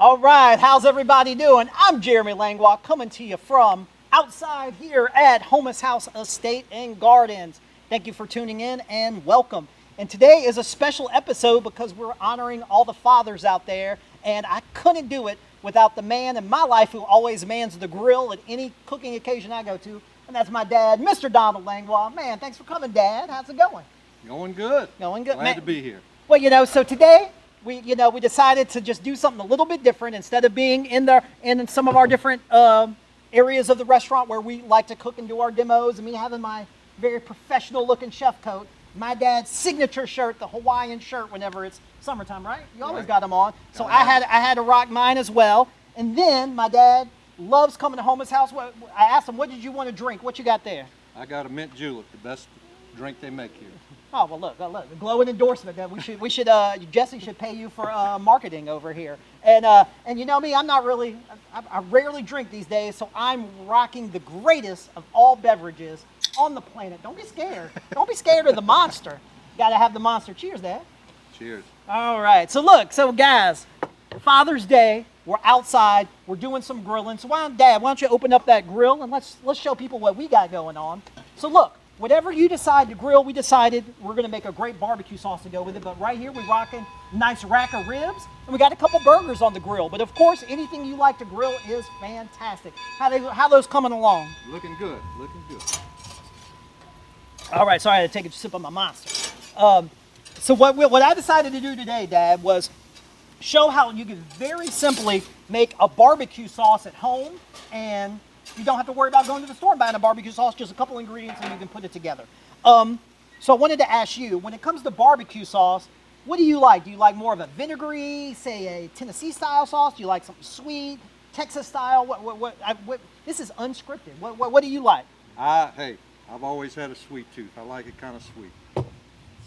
All right, how's everybody doing? I'm Jeremy Langlois coming to you from outside here at Homus House Estate and Gardens. Thank you for tuning in and welcome. And today is a special episode because we're honoring all the fathers out there, and I couldn't do it without the man in my life who always mans the grill at any cooking occasion I go to, and that's my dad, Mr. Donald Langlois. Man, thanks for coming, Dad. How's it going? Going good. Going good. Glad to be here. Well, so today we decided to just do something a little bit different. Instead of being in some of our different areas of the restaurant where we like to cook and do our demos, and me having my very professional looking chef coat, my dad's signature shirt, the Hawaiian shirt, whenever it's summertime, right? You always got them on. So I had to rock mine as well. And then my dad loves coming to Homus House. I asked him, what did you want to drink? What you got there? I got a mint julep, the best drink they make here. Oh, well, look, the glowing endorsement that Jesse should pay you for marketing over here. And you know me, I rarely drink these days, so I'm rocking the greatest of all beverages on the planet. Don't be scared. Don't be scared of the monster. Got to have the monster. Cheers, Dad. Cheers. All right, so guys, Father's Day, we're outside, we're doing some grilling. So Dad, why don't you open up that grill and let's show people what we got going on. So look. Whatever you decide to grill, we decided we're going to make a great barbecue sauce to go with it. But right here, we're rocking a nice rack of ribs, and we got a couple burgers on the grill. But of course, anything you like to grill is fantastic. How those coming along? Looking good, looking good. All right, sorry, I had to take a sip of my monster. So what I decided to do today, Dad, was show how you can very simply make a barbecue sauce at home, and you don't have to worry about going to the store and buying a barbecue sauce, just a couple ingredients and you can put it together. So I wanted to ask you, when it comes to barbecue sauce, what do you like? Do you like more of a vinegary, say a Tennessee style sauce? Do you like something sweet, Texas style? This is unscripted. What do you like? Hey, I've always had a sweet tooth. I like it kind of sweet.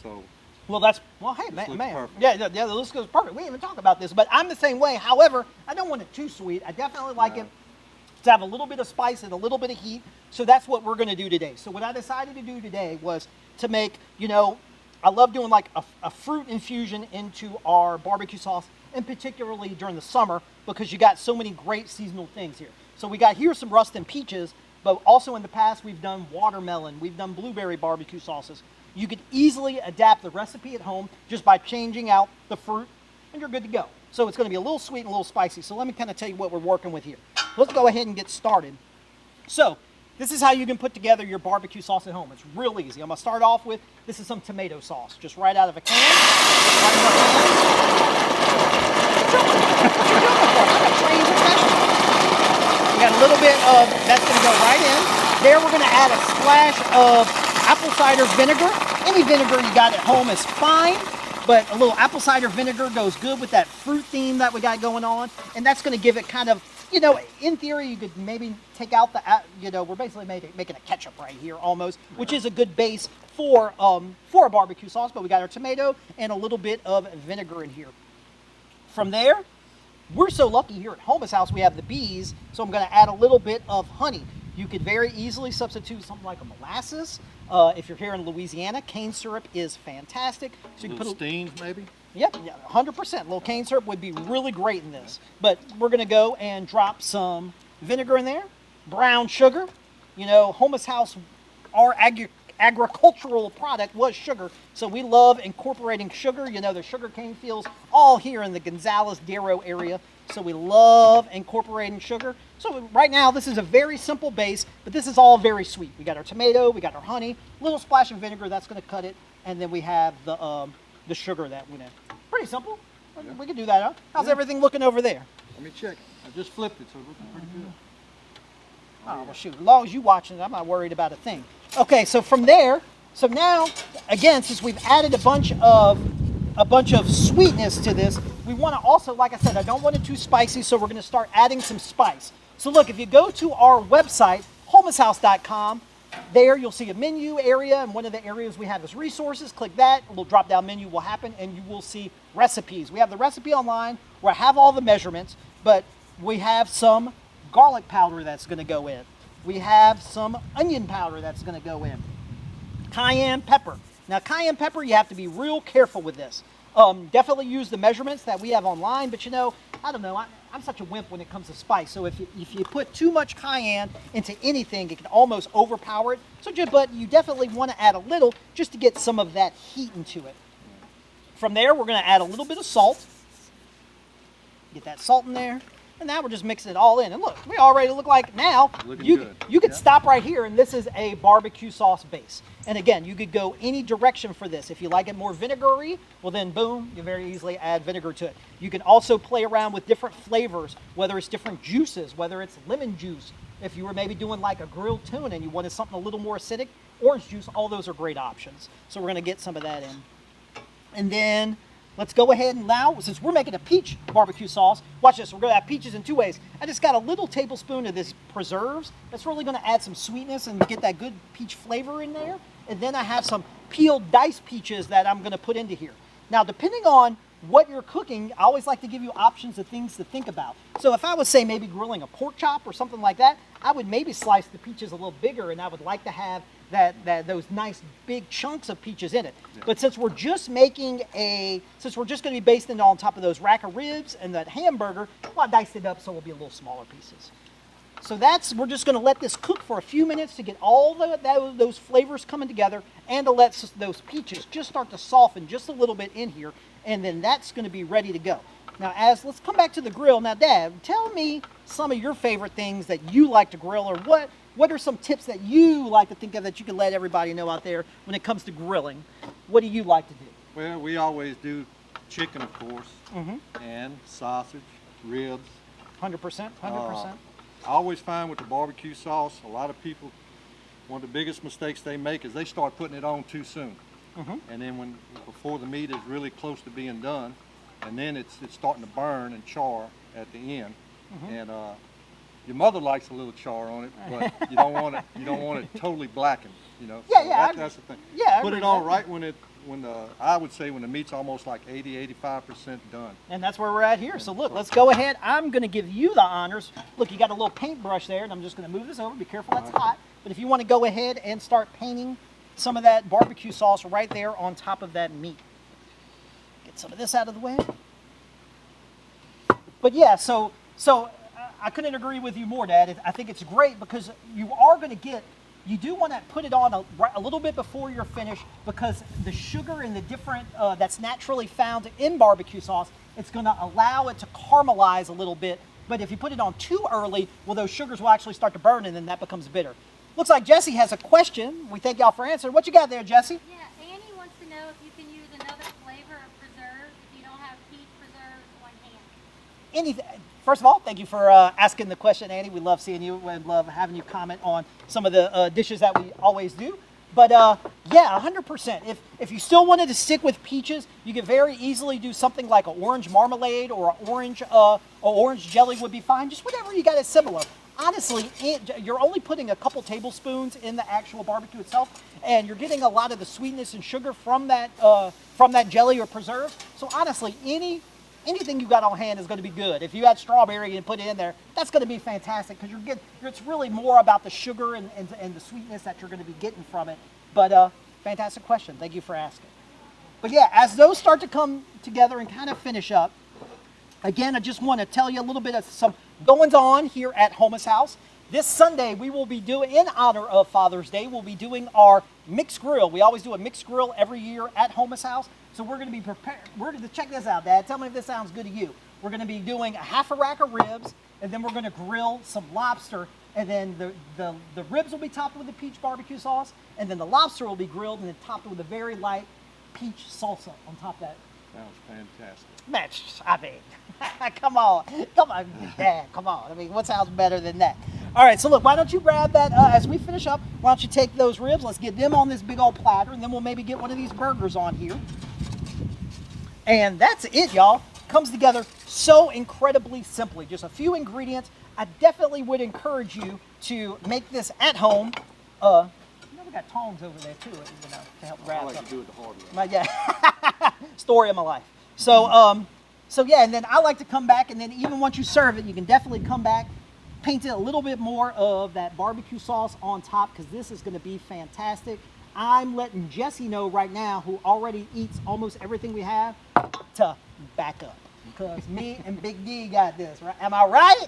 So. Hey, man. Perfect. Yeah, the list goes perfect. We didn't even talk about this, but I'm the same way. However, I don't want it too sweet. I definitely like it to have a little bit of spice and a little bit of heat. So that's what we're going to do today. So what I decided to do today was to make, I love doing like a fruit infusion into our barbecue sauce, and particularly during the summer because you got so many great seasonal things here. So we got here some rust and peaches, but also in the past we've done watermelon, we've done blueberry barbecue sauces. You could easily adapt the recipe at home just by changing out the fruit, and you're good to go. So it's going to be a little sweet and a little spicy. So let me kind of tell you what we're working with here. Let's go ahead and get started. So this is how you can put together your barbecue sauce at home. It's real easy. I'm going to start off with, this is some tomato sauce, just right out of a can. We got a little bit of, that's going to go right in. There we're going to add a splash of apple cider vinegar. Any vinegar you got at home is fine, but a little apple cider vinegar goes good with that fruit theme that we got going on, and that's going to give it kind of, in theory, you could maybe take out the, we're basically making a ketchup right here almost, which is a good base for a barbecue sauce, but we got our tomato and a little bit of vinegar in here. From there, we're so lucky here at Homus House we have the bees, so I'm going to add a little bit of honey. You could very easily substitute something like a molasses. If you're here in Louisiana, cane syrup is fantastic. So you can put steams maybe? Yep, 100%. A little cane syrup would be really great in this. But we're going to go and drop some vinegar in there, brown sugar. Homus House, our agricultural product was sugar, so we love incorporating sugar. The sugar cane fields all here in the Gonzales-Darrow area, so we love incorporating sugar. So right now, this is a very simple base, but this is all very sweet. We got our tomato, we got our honey, a little splash of vinegar, that's going to cut it, and then we have the sugar that we need. Pretty simple. Yeah. We can do that, huh? How's everything looking over there? Let me check. I just flipped it, so it's looking pretty good. Oh, well, shoot. As long as you're watching it, I'm not worried about a thing. Okay, so from there, so now, again, since we've added a bunch of sweetness to this, we want to also, like I said, I don't want it too spicy, so we're going to start adding some spice. So look, if you go to our website, homushouse.com, there you'll see a menu area, and one of the areas we have is resources. Click that, a little drop-down menu will happen, and you will see recipes. We have the recipe online where I have all the measurements, but we have some garlic powder that's going to go in. We have some onion powder that's going to go in. Cayenne pepper. Now, cayenne pepper, you have to be real careful with this. Definitely use the measurements that we have online, but you know, I don't know, I'm such a wimp when it comes to spice. So if you put too much cayenne into anything, it can almost overpower it. So but you definitely want to add a little just to get some of that heat into it. From there, we're going to add a little bit of salt. Get that salt in there. And now we're just mixing it all in. And look, we already look like now, you could stop right here, and this is a barbecue sauce base. And again, you could go any direction for this. If you like it more vinegary, well then boom, you very easily add vinegar to it. You can also play around with different flavors, whether it's different juices, whether it's lemon juice. If you were maybe doing like a grilled tuna and you wanted something a little more acidic, orange juice, all those are great options. So we're gonna get some of that in. And then let's go ahead and now, since we're making a peach barbecue sauce, watch this, we're gonna have peaches in 2 ways. I just got a little tablespoon of this preserves. That's really gonna add some sweetness and get that good peach flavor in there. And then I have some peeled diced peaches that I'm gonna put into here. Now, depending on what you're cooking, I always like to give you options of things to think about. So if I was, say, maybe grilling a pork chop or something like that, I would maybe slice the peaches a little bigger, and I would like to have those nice big chunks of peaches in it. Yeah. But since we're just making since we're just going to be basting it on top of those rack of ribs and that hamburger, well, I diced it up so it'll be a little smaller pieces. So we're just going to let this cook for a few minutes to get all those flavors coming together and to let those peaches just start to soften just a little bit in here, and then that's going to be ready to go. Now, let's come back to the grill. Now, Dad, tell me some of your favorite things that you like to grill, or what are some tips that you like to think of that you can let everybody know out there when it comes to grilling? What do you like to do? Well, we always do chicken, of course, and sausage, ribs. 100%, 100%. I always find with the barbecue sauce, a lot of people, one of the biggest mistakes they make is they start putting it on too soon. And then before the meat is really close to being done, and then it's starting to burn and char at the end. And your mother likes a little char on it, but you don't want it totally blackened, you know. Yeah, so that's the thing. Yeah, put it on right I would say when the meat's almost like 80-85% done. And that's where we're at here. So look, let's go ahead. I'm going to give you the honors. Look, you got a little paintbrush there, and I'm just going to move this over. Be careful, that's hot. But if you want to go ahead and start painting some of that barbecue sauce right there on top of that meat. Get some of this out of the way. But yeah, so I couldn't agree with you more, Dad. I think it's great because you do want to put it on a little bit before you're finished, because the sugar and the different that's naturally found in barbecue sauce, it's going to allow it to caramelize a little bit. But if you put it on too early, well, those sugars will actually start to burn, and then that becomes bitter. Looks like Jesse has a question. We thank y'all for answering. What you got there, Jesse? Yeah, Annie wants to know if you can use another flavor of preserves if you don't have peach preserves on hand. First of all, thank you for asking the question, Annie. We love seeing you and love having you comment on some of the dishes that we always do. But yeah, 100%. If you still wanted to stick with peaches, you could very easily do something like an orange marmalade or an orange jelly would be fine. Just whatever you got is similar. Honestly, you're only putting a couple tablespoons in the actual barbecue itself, and you're getting a lot of the sweetness and sugar from that jelly or preserve. So honestly, anything you got on hand is going to be good. If you add strawberry and put it in there, that's going to be fantastic, because it's really more about the sugar and the sweetness that you're going to be getting from it. But fantastic question. Thank you for asking. But yeah, as those start to come together and kind of finish up, again, I just want to tell you a little bit of some goings on here at Homa's house. This Sunday, we will be doing, in honor of Father's Day, we'll be doing our mixed grill. We always do a mixed grill every year at Homa's house. So we're going to be prepared. We're going to check this out, Dad. Tell me if this sounds good to you. We're going to be doing a half a rack of ribs, and then we're going to grill some lobster, and then the ribs will be topped with the peach barbecue sauce, and then the lobster will be grilled and then topped with a very light peach salsa on top of that. Sounds fantastic. Match, I mean, come on, Dad, come on. I mean, what sounds better than that? All right, so look, why don't you grab that as we finish up? Why don't you take those ribs? Let's get them on this big old platter, and then we'll maybe get one of these burgers on here. And that's it, y'all. Comes together so incredibly simply. Just a few ingredients. I definitely would encourage you to make this at home. We got tongs over there too, to help grab. I like to do it the hard way. Yeah, story of my life. So yeah, and then I like to come back, and then even once you serve it, you can definitely come back, paint it a little bit more of that barbecue sauce on top, because this is going to be fantastic. I'm letting Jesse know right now, who already eats almost everything we have, to back up. Because me and Big D got this, right? Am I right?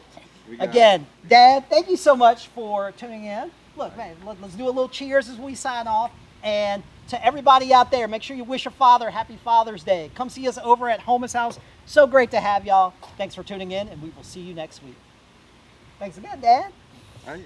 Again, Dad, thank you so much for tuning in. Look, man, let's do a little cheers as we sign off. And to everybody out there, make sure you wish your father happy Father's Day. Come see us over at Homus House. So great to have y'all. Thanks for tuning in, and we will see you next week. Thanks again, Dad. Hey.